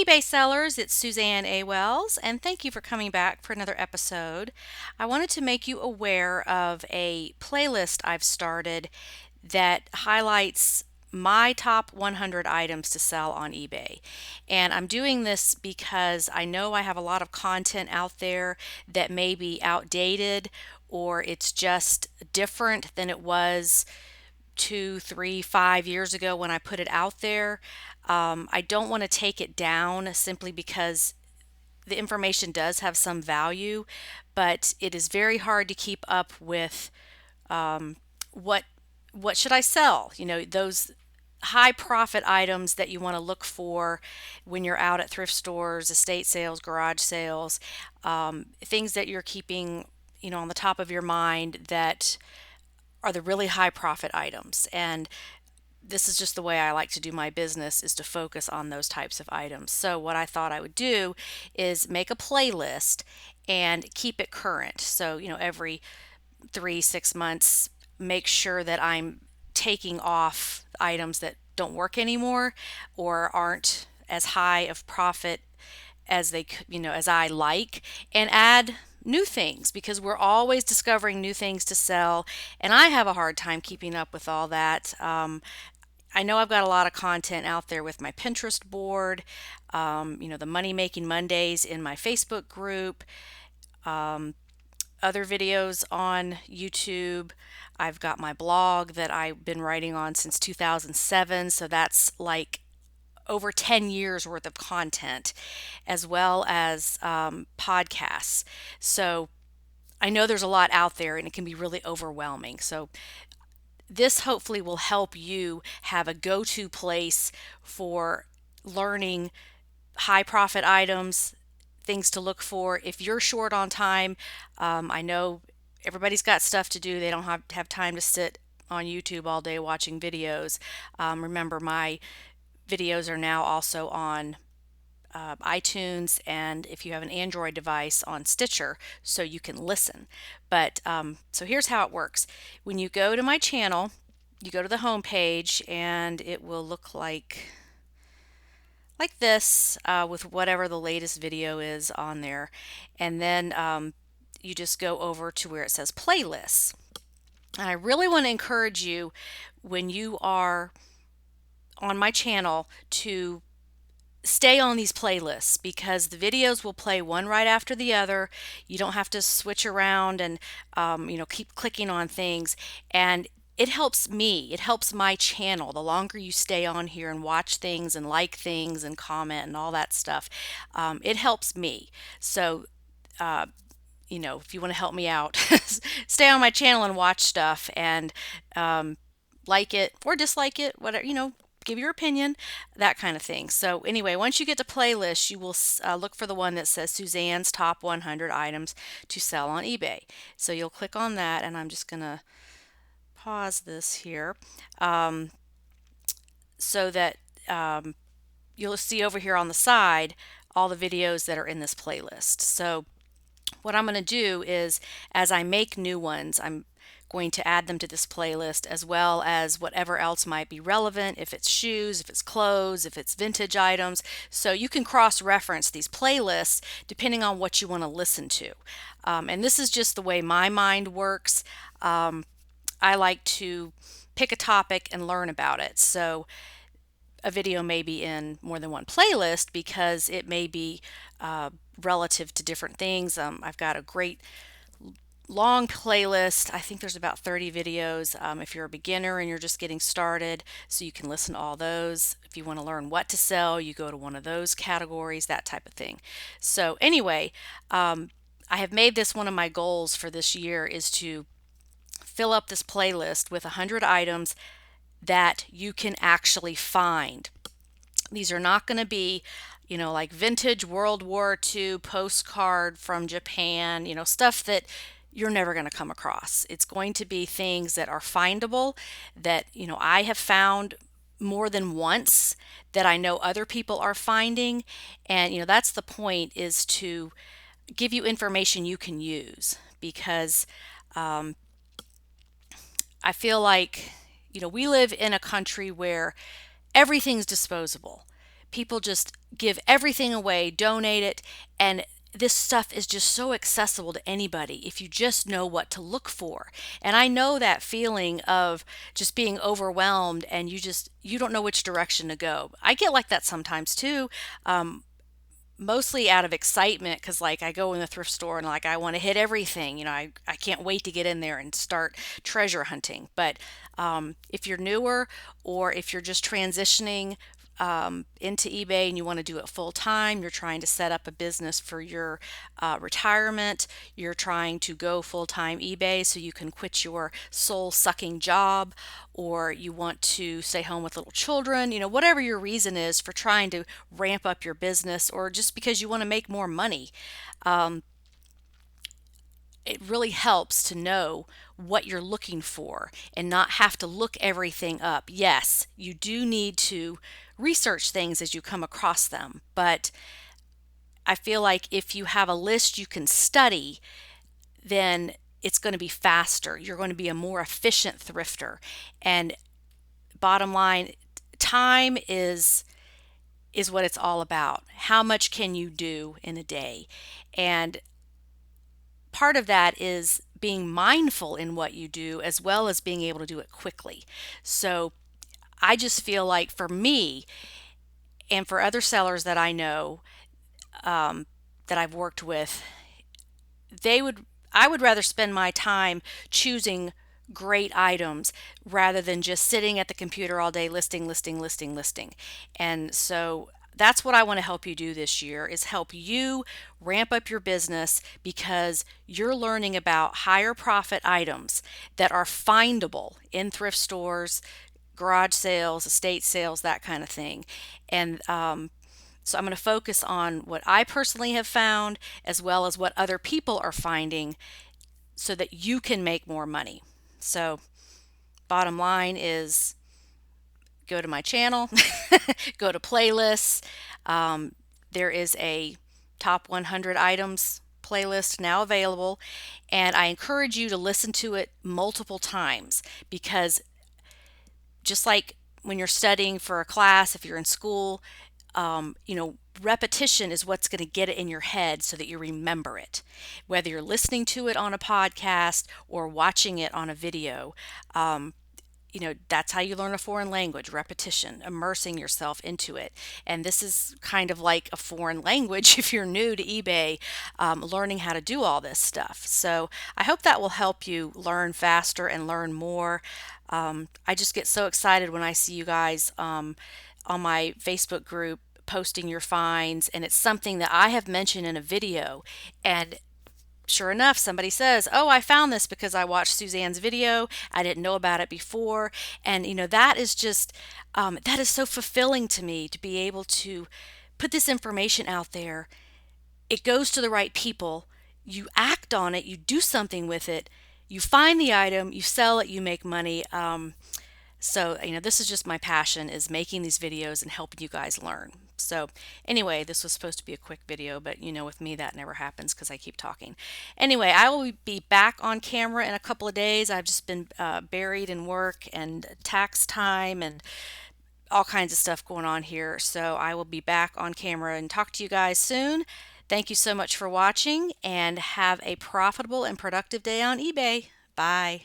eBay sellers, it's Suzanne A. Wells, and thank you for coming back for another episode. I wanted to make you aware of a playlist I've started that highlights my top 100 items to sell on eBay. And I'm doing this because I know I have a lot of content out there that may be outdated or it's just different than it was 2, 3, 5 years ago when I put it out there. I don't want to take it down simply because the information does have some value, but it is very hard to keep up with what what should I sell? Those high profit items that you want to look for when you're out at thrift stores, estate sales, garage sales, things that you're keeping, on the top of your mind that are the really high profit items. And this is just the way I like to do my business is to focus on those types of items. So what I thought I would do is make a playlist and keep it current. So, every 3, 6 months, make sure that I'm taking off items that don't work anymore or aren't as high of profit as as I like, and add new things because we're always discovering new things to sell, and I have a hard time keeping up with all that. I know I've got a lot of content out there with my Pinterest board, the Money Making Mondays in my Facebook group, other videos on YouTube. I've got my blog that I've been writing on since 2007, so that's like over 10 years worth of content, as well as podcasts. So I know there's a lot out there and it can be really overwhelming. So this hopefully will help you have a go-to place for learning high profit items, things to look for. If you're short on time, I know everybody's got stuff to do. They don't have time to sit on YouTube all day watching videos. Remember, my videos are now also on iTunes, and if you have an Android device, on Stitcher, so you can listen. But so here's how it works. When you go to my channel, you go to the home page, and it will look like this with whatever the latest video is on there. And then you just go over to where it says playlists. And I really want to encourage you when you are on my channel to stay on these playlists because the videos will play one right after the other. You don't have to switch around and keep clicking on things, and it helps me. It helps my channel. The longer you stay on here and watch things and like things and comment and all that stuff, it helps me. So if you want to help me out, stay on my channel and watch stuff and like it or dislike it, whatever, give your opinion, that kind of thing. So anyway, once you get to playlist, you will look for the one that says Suzanne's Top 100 Items to Sell on eBay. So you'll click on that, and I'm just going to pause this here so that you'll see over here on the side all the videos that are in this playlist. So what I'm going to do is, as I make new ones, I'm going to add them to this playlist as well as whatever else might be relevant, if it's shoes, if it's clothes, if it's vintage items. So you can cross-reference these playlists depending on what you want to listen to. And this is just the way my mind works. I like to pick a topic and learn about it. So a video may be in more than one playlist because it may be relative to different things. I've got a great long playlist. I think there's about 30 videos if you're a beginner and you're just getting started, so you can listen to all those. If you want to learn what to sell, you go to one of those categories, that type of thing. So anyway, I have made this one of my goals for this year is to fill up this playlist with 100 items that you can actually find. These are not going to be like vintage World War II postcard from Japan, stuff that you're never going to come across. It's going to be things that are findable, that, I have found more than once, that I know other people are finding. And, that's the point, is to give you information you can use, because I feel like, we live in a country where everything's disposable. People just give everything away, donate it, and this stuff is just so accessible to anybody if you just know what to look for. And I know that feeling of just being overwhelmed and you don't know which direction to go. I get like that sometimes too. Mostly out of excitement because like I go in the thrift store and like I want to hit everything. I can't wait to get in there and start treasure hunting. But if you're newer or if you're just transitioning into eBay and you want to do it full time, you're trying to set up a business for your retirement, you're trying to go full time eBay so you can quit your soul sucking job, or you want to stay home with little children, whatever your reason is for trying to ramp up your business, or just because you want to make more money. It really helps to know what you're looking for and not have to look everything up. Yes, you do need to research things as you come across them, but I feel like if you have a list you can study, then it's going to be faster. You're going to be a more efficient thrifter. And bottom line, time is what it's all about. How much can you do in a day? And part of that is being mindful in what you do as well as being able to do it quickly. So I just feel like for me and for other sellers that I know, that I've worked with, they would I would rather spend my time choosing great items rather than just sitting at the computer all day listing, listing, listing, listing. And so that's what I want to help you do this year, is help you ramp up your business because you're learning about higher profit items that are findable in thrift stores, garage sales, estate sales, that kind of thing. And so I'm going to focus on what I personally have found as well as what other people are finding so that you can make more money. So bottom line is go to my channel, go to playlists. There is a top 100 items playlist now available, and I encourage you to listen to it multiple times because just like when you're studying for a class, if you're in school, repetition is what's going to get it in your head so that you remember it. Whether you're listening to it on a podcast or watching it on a video, that's how you learn a foreign language: repetition, immersing yourself into it. And this is kind of like a foreign language if you're new to eBay, learning how to do all this stuff. So I hope that will help you learn faster and learn more. I just get so excited when I see you guys on my Facebook group posting your finds, and it's something that I have mentioned in a video, and sure enough, somebody says, "Oh, I found this because I watched Suzanne's video. I didn't know about it before." And that is just that is so fulfilling to me, to be able to put this information out there. It goes to the right people. You act on it. You do something with it. You find the item. You sell it. You make money. So, this is just my passion, is making these videos and helping you guys learn. So anyway, this was supposed to be a quick video, but with me that never happens because I keep talking. Anyway, I will be back on camera in a couple of days. I've just been buried in work and tax time and all kinds of stuff going on here. So I will be back on camera and talk to you guys soon. Thank you so much for watching, and have a profitable and productive day on eBay. Bye.